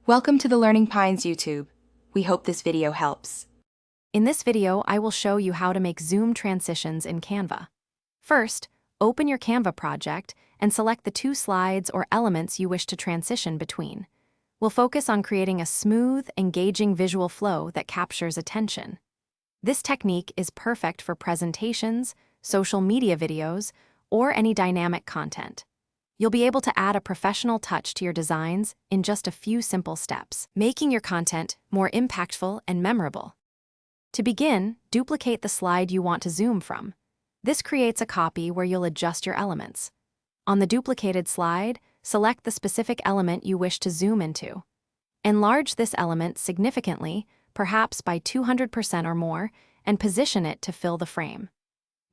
Welcome to the Learning Pines YouTube. We hope this video helps. In this video, I will show you how to make zoom transitions in Canva. First, open your Canva project and select the two slides or elements you wish to transition between. We'll focus on creating a smooth, engaging visual flow that captures attention. This technique is perfect for presentations, social media videos, or any dynamic content. You'll be able to add a professional touch to your designs in just a few simple steps, making your content more impactful and memorable. To begin, duplicate the slide you want to zoom from. This creates a copy where you'll adjust your elements. On the duplicated slide, select the specific element you wish to zoom into. Enlarge this element significantly, perhaps by 200% or more, and position it to fill the frame.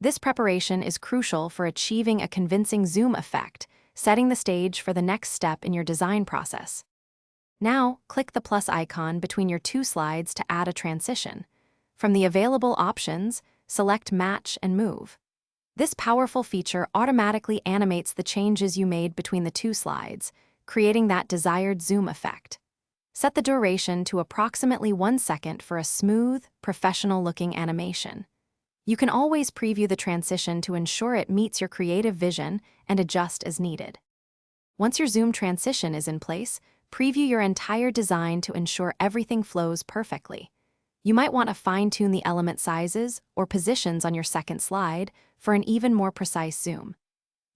This preparation is crucial for achieving a convincing zoom effect, setting the stage for the next step in your design process. Now, click the plus icon between your two slides to add a transition. From the available options, select Match and Move. This powerful feature automatically animates the changes you made between the two slides, creating that desired zoom effect. Set the duration to approximately 1 second for a smooth, professional-looking animation. You can always preview the transition to ensure it meets your creative vision and adjust as needed. Once your zoom transition is in place, preview your entire design to ensure everything flows perfectly. You might want to fine-tune the element sizes or positions on your second slide for an even more precise zoom.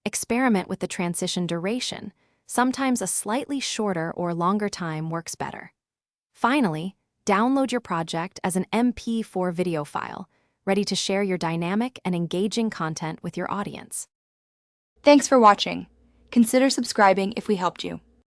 Experiment with the transition duration. Sometimes a slightly shorter or longer time works better. Finally, download your project as an MP4 video file, ready to share your dynamic and engaging content with your audience. Thanks for watching. Consider subscribing if we helped you.